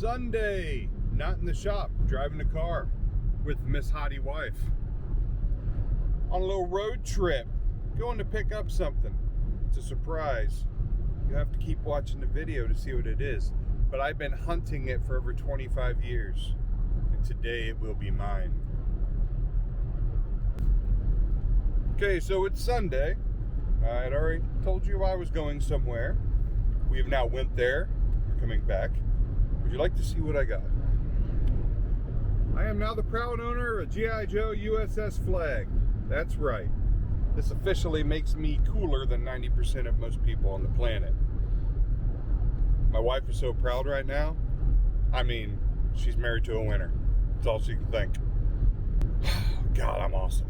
Sunday, not in the shop, driving a car with Miss Hottie wife. On a little road trip, going to pick up something. It's a surprise. You have to keep watching the video to see what it is. But I've been hunting it for over 25 years. And today it will be mine. Okay, so it's Sunday. I had already told you I was going somewhere. We have now went there. We're coming back. Would you like to see what I got? I am now the proud owner of a G.I. Joe USS flag. That's right. This officially makes me cooler than 90% of most people on the planet. My wife is so proud right now. I mean, she's married to a winner. That's all she can think. God, I'm awesome.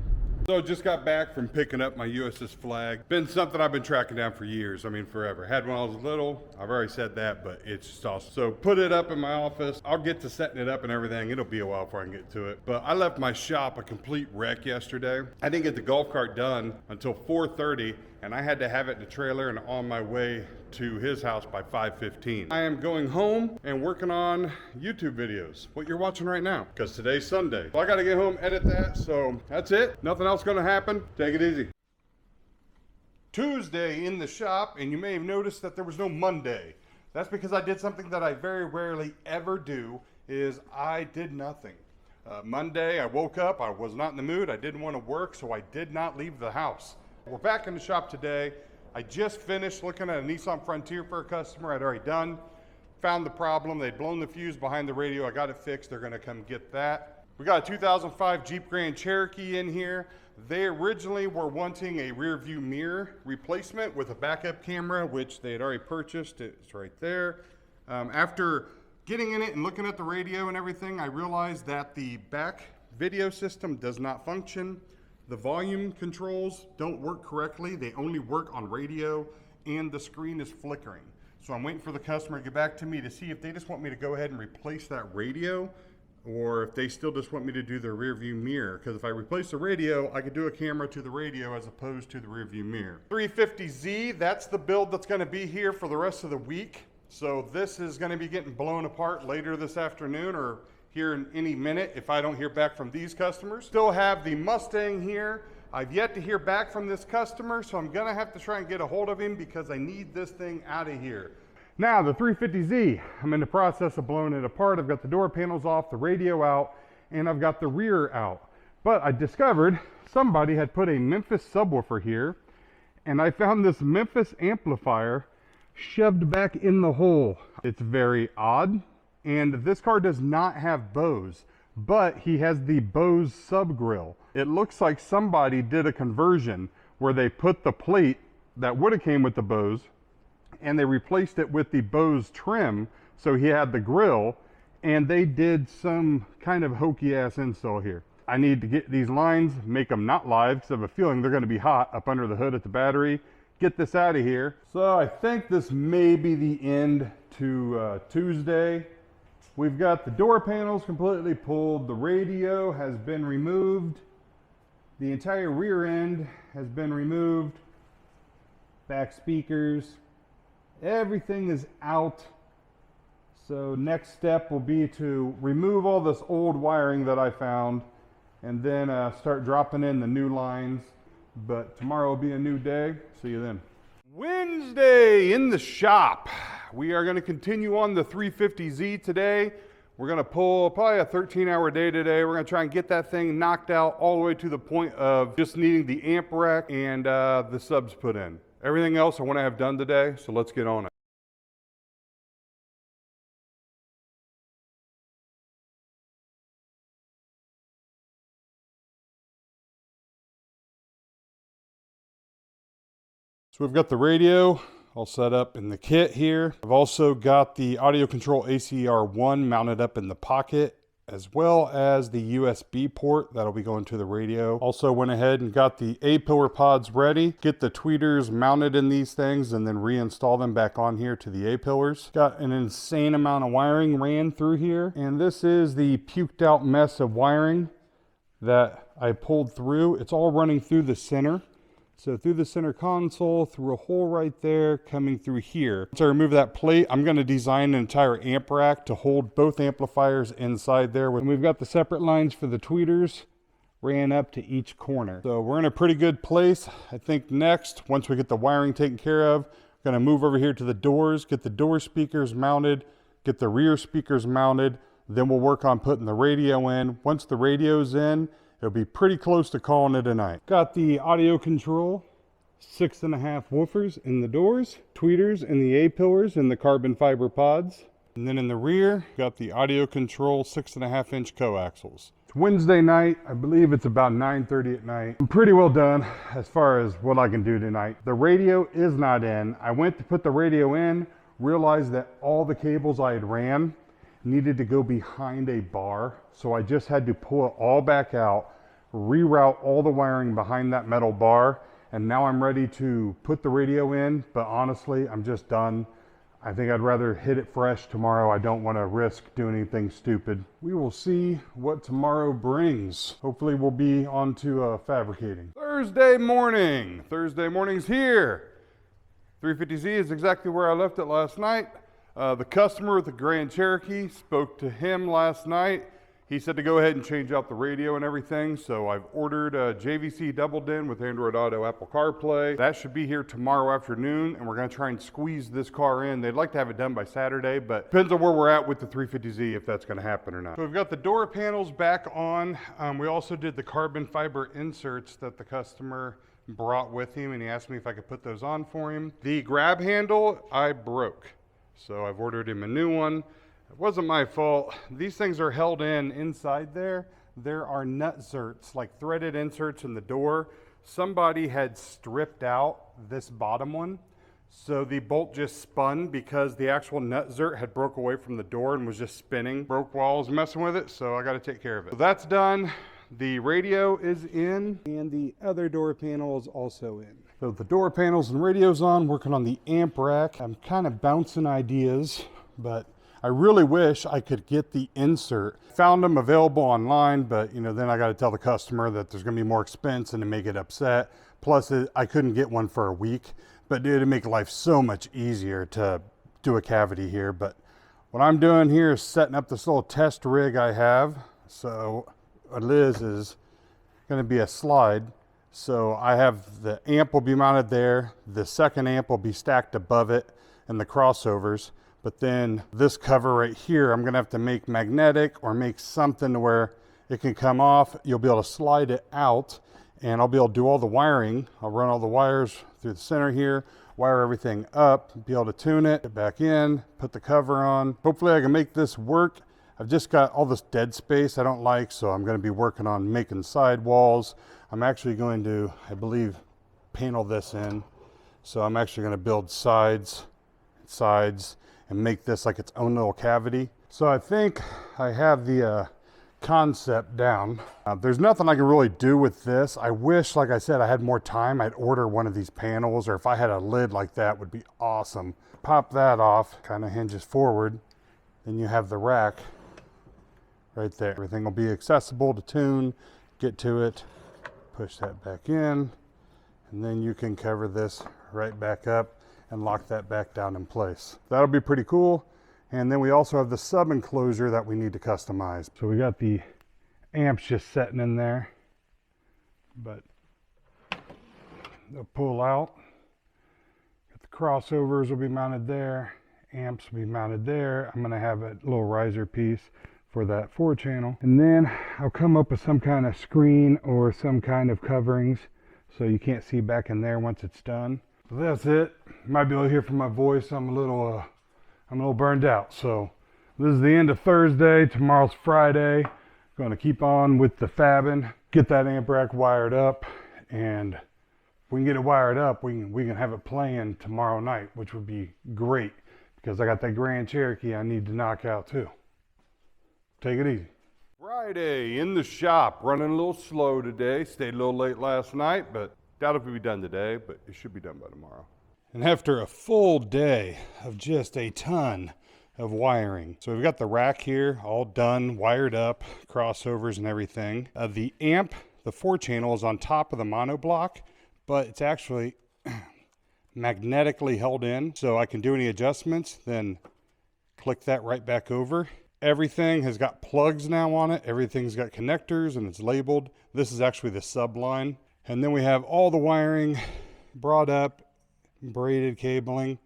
So just got back from picking up my USS flag. Been something I've been tracking down for years. I mean, forever. Had when I was little. I've already said that, but it's just awesome. So put it up in my office. I'll get to setting it up and everything. It'll be a while before I can get to it. But I left my shop a complete wreck yesterday. I didn't get the golf cart done until 4:30, and I had to have it in the trailer and on my way to his house by 5:15. I am going home and working on YouTube videos, what you're watching right now, because today's Sunday. So I got to get home, edit that, so that's it. Nothing else going to happen. Take it easy. Tuesday in the shop, and you may have noticed that there was no Monday. That's because I did something that I very rarely ever do, is I did nothing. Monday, I woke up, I was not in the mood, I didn't want to work, so I did not leave the house. We're back in the shop today. I just finished looking at a Nissan Frontier for a customer I'd already done. Found the problem. They'd blown the fuse behind the radio. I got it fixed. They're going to come get that. We got a 2005 Jeep Grand Cherokee in here. They originally were wanting a rear view mirror replacement with a backup camera, which they had already purchased. It's right there. After getting in it and looking at the radio and everything, I realized that the back video system does not function. The volume controls don't work correctly. They only work on radio, and the screen is flickering. So I'm waiting for the customer to get back to me to see if they just want me to go ahead and replace that radio, or if they still just want me to do the rear view mirror. Because if I replace the radio, I could do a camera to the radio as opposed to the rear view mirror. 350Z, that's the build that's going to be here for the rest of the week. So this is going to be getting blown apart later this afternoon, or here in any minute if I don't hear back from these customers. Still have the Mustang here. I've yet to hear back from this customer, so I'm gonna have to try and get a hold of him because I need this thing out of here. Now the 350Z, I'm in the process of blowing it apart. I've got the door panels off, the radio out, and I've got the rear out. But I discovered somebody had put a Memphis subwoofer here, and I found this Memphis amplifier shoved back in the hole. It's very odd. And this car does not have Bose, but he has the Bose sub grill. It looks like somebody did a conversion where they put the plate that would have came with the Bose and they replaced it with the Bose trim. So he had the grill, and they did some kind of hokey ass install here. I need to get these lines, make them not live, because I have a feeling they're going to be hot up under the hood at the battery. Get this out of here. So I think this may be the end to Tuesday. We've got the door panels completely pulled. The radio has been removed. The entire rear end has been removed. Back speakers. Everything is out. So next step will be to remove all this old wiring that I found and then start dropping in the new lines. But tomorrow will be a new day. See you then. Wednesday in the shop. We are going to continue on the 350Z today. We're going to pull probably a 13-hour day today. We're going to try and get that thing knocked out all the way to the point of just needing the amp rack and the subs put in. Everything else I want to have done today, so let's get on it. So we've got the radio all set up in the kit here. I've also got the audio control ACR1 mounted up in the pocket, as well as the USB port that'll be going to the radio. Also went ahead and got the A-pillar pods ready. Get the tweeters mounted in these things and then reinstall them back on here to the A-pillars. Got an insane amount of wiring ran through here. And this is the puked out mess of wiring that I pulled through. It's all running through the center So through the center console, through a hole right there, coming through here. Once I remove that plate, I'm going to design an entire amp rack to hold both amplifiers inside there. And we've got the separate lines for the tweeters ran up to each corner. So we're in a pretty good place. I think next, once we get the wiring taken care of, we're going to move over here to the doors, get the door speakers mounted, get the rear speakers mounted. Then we'll work on putting the radio in. Once the radio's in, it'll be pretty close to calling it a night. Got the audio control, 6.5 woofers in the doors, tweeters in the A-pillars and the carbon fiber pods. And then in the rear, got the audio control 6.5-inch coaxials. It's Wednesday night. I believe it's about 9:30 at night. I'm pretty well done as far as what I can do tonight. The radio is not in. I went to put the radio in, realized that all the cables I had ran needed to go behind a bar. So I just had to pull it all back out, reroute all the wiring behind that metal bar, and now I'm ready to put the radio in. But honestly, I'm just done. I think I'd rather hit it fresh tomorrow. I don't want to risk doing anything stupid. We will see what tomorrow brings. Hopefully we'll be on to fabricating. Thursday morning. Thursday morning's here. 350Z is exactly where I left it last night. The customer with the Grand Cherokee, spoke to him last night. He said to go ahead and change out the radio and everything. So I've ordered a JVC doubled in with Android Auto, Apple CarPlay. That should be here tomorrow afternoon, and we're gonna try and squeeze this car in. They'd like to have it done by Saturday, but depends on where we're at with the 350Z if that's gonna happen or not. So we've got the door panels back on. We also did the carbon fiber inserts that the customer brought with him, and he asked me if I could put those on for him. The grab handle I broke, so I've ordered him a new one. It wasn't my fault. These things are held in inside there. There are nut zerts, like threaded inserts in the door. Somebody had stripped out this bottom one, so the bolt just spun because the actual nut zert had broke away from the door and was just spinning. Broke while I was messing with it, so I got to take care of it. So that's done. The radio is in, and the other door panel is also in. So the door panels and radio's on, working on the amp rack. I'm kind of bouncing ideas, but I really wish I could get the insert. Found them available online, but then I got to tell the customer that there's going to be more expense and to make it upset. Plus, I couldn't get one for a week, but it'd make life so much easier to do a cavity here. But what I'm doing here is setting up this little test rig I have. So Liz is going to be a slide. So I have the amp will be mounted there. The second amp will be stacked above it and the crossovers. But then this cover right here, I'm gonna have to make magnetic or make something to where it can come off. You'll be able to slide it out, and I'll be able to do all the wiring. I'll run all the wires through the center here, wire everything up, be able to tune it, get back in, put the cover on. Hopefully I can make this work. I've just got all this dead space I don't like, so I'm gonna be working on making side walls. I'm actually going to, I believe, panel this in. So I'm actually gonna build sides, and make this like its own little cavity. So I think I have the concept down. There's nothing I can really do with this. I wish, like I said, I had more time. I'd order one of these panels, or if I had a lid like that, would be awesome. Pop that off, kind of hinges forward. Then you have the rack right there. Everything will be accessible to tune, get to it, push that back in, and then you can cover this right back up and lock that back down in place. That'll be pretty cool. And then we also have the sub enclosure that we need to customize. So we got the amps just setting in there, but they'll pull out. Got the crossovers will be mounted there. Amps will be mounted there. I'm gonna have a little riser piece for that 4-channel. And then I'll come up with some kind of screen or some kind of coverings so you can't see back in there once it's done. So that's it. You might be able to hear from my voice, I'm a little burned out. So this is the end of Thursday. Tomorrow's Friday. Going to keep on with the fabbing, get that amp rack wired up, and if we can get it wired up, we can have it playing tomorrow night, which would be great because I got that Grand Cherokee I need to knock out too. Take it easy. Friday in the shop, running a little slow today. Stayed a little late last night, but doubt if it'll be done today, but it should be done by tomorrow. And after a full day of just a ton of wiring. So we've got the rack here all done, wired up, crossovers and everything. The amp, the 4-channel is on top of the monoblock, but it's actually magnetically held in, so I can do any adjustments, then click that right back over. Everything has got plugs now on it. Everything's got connectors and it's labeled. This is actually the sub line. And then we have all the wiring brought up, braided cabling,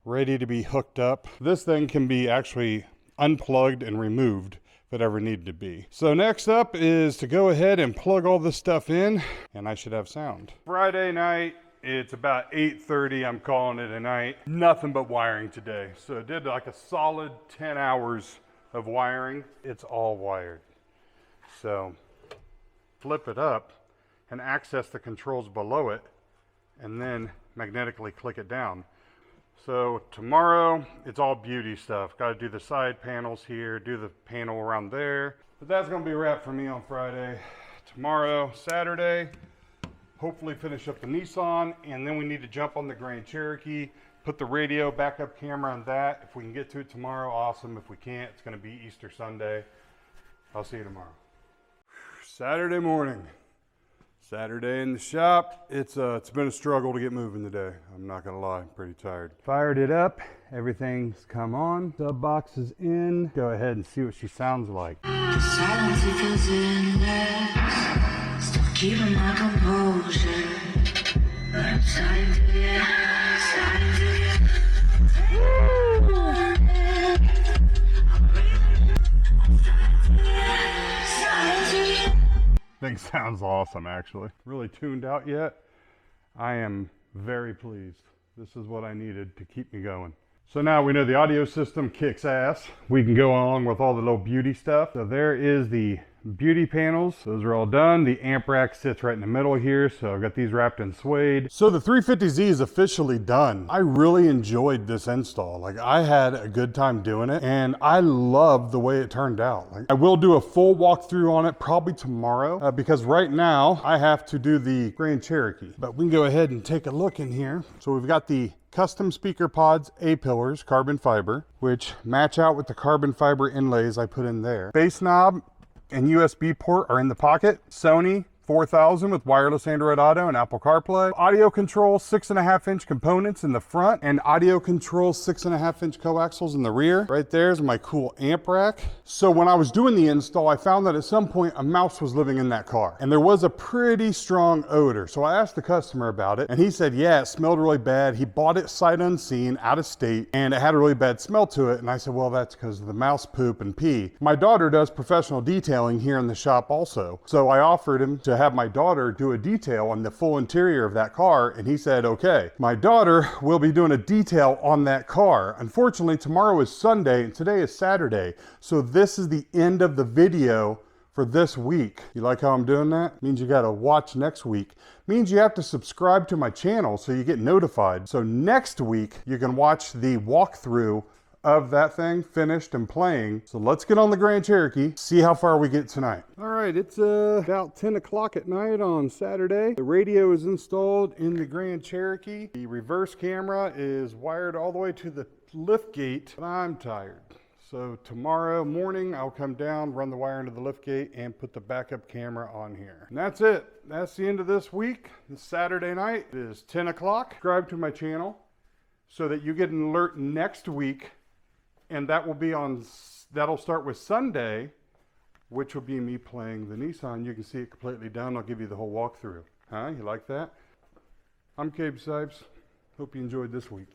ready to be hooked up. This thing can be actually unplugged and removed if it ever needed to be. So next up is to go ahead and plug all this stuff in, and I should have sound. Friday night, it's about 8:30, I'm calling it a night. Nothing but wiring today. So I did like a solid 10 hours of wiring. It's all wired. So flip it up and access the controls below it, and then magnetically click it down. So tomorrow, it's all beauty stuff. Got to do the side panels here, do the panel around there. But that's going to be a wrap for me on Friday. Tomorrow, Saturday, hopefully finish up the Nissan, and then we need to jump on the Grand Cherokee, put the radio backup camera on that. If we can get to it tomorrow, awesome. If we can't, it's going to be Easter Sunday. I'll see you tomorrow. Saturday morning. Saturday in the shop. It's been a struggle to get moving today. I'm not gonna lie, I'm pretty tired. Fired it up, everything's come on. Sub box is in. Go ahead and see what she sounds like. The silence it feels endless. Still keeping my composure. I'm starting to get Thing sounds awesome, actually. Really tuned out yet. I am very pleased. This is what I needed to keep me going. So now we know the audio system kicks ass. We can go on with all the little beauty stuff. So there is the beauty panels. Those are all done. The amp rack sits right in the middle here. So I've got these wrapped in suede. So the 350Z is officially done. I really enjoyed this install. Like, I had a good time doing it, and I love the way it turned out. Like, I will do a full walkthrough on it probably tomorrow because right now I have to do the Grand Cherokee. But we can go ahead and take a look in here. So we've got the custom speaker pods, A-pillars, carbon fiber, which match out with the carbon fiber inlays I put in there. Bass knob and USB port are in the pocket. Sony 4000 with wireless Android Auto and Apple CarPlay. Audio control 6.5-inch components in the front, and audio control 6.5-inch coaxials in the rear. Right there's my cool amp rack. So when I was doing the install, I found that at some point a mouse was living in that car, and there was a pretty strong odor. So I asked the customer about it, and he said, yeah, it smelled really bad. He bought it sight unseen, out of state, and it had a really bad smell to it. And I said, well, that's because of the mouse poop and pee. My daughter does professional detailing here in the shop also. So I offered him to have my daughter do a detail on the full interior of that car, and he said, okay. My daughter will be doing a detail on that car. Unfortunately, tomorrow is Sunday and today is Saturday, so this is the end of the video for this week. You like how I'm doing that? Means you gotta watch next week. Means you have to subscribe to my channel so you get notified. So next week, you can watch the walkthrough of that thing finished and playing. So let's get on the Grand Cherokee, see how far we get tonight. All right, it's about 10 o'clock at night on Saturday. The radio is installed in the Grand Cherokee. The reverse camera is wired all the way to the lift gate, but I'm tired. So tomorrow morning, I'll come down, run the wire into the lift gate, and put the backup camera on here. And that's it. That's the end of this week. This Saturday night. It is 10 o'clock. Subscribe to my channel so that you get an alert next week. And that will be on, that'll start with Sunday, which will be me playing the Nissan. You can see it completely done. I'll give you the whole walkthrough. Huh? You like that? I'm Cabe Sipes. Hope you enjoyed this week.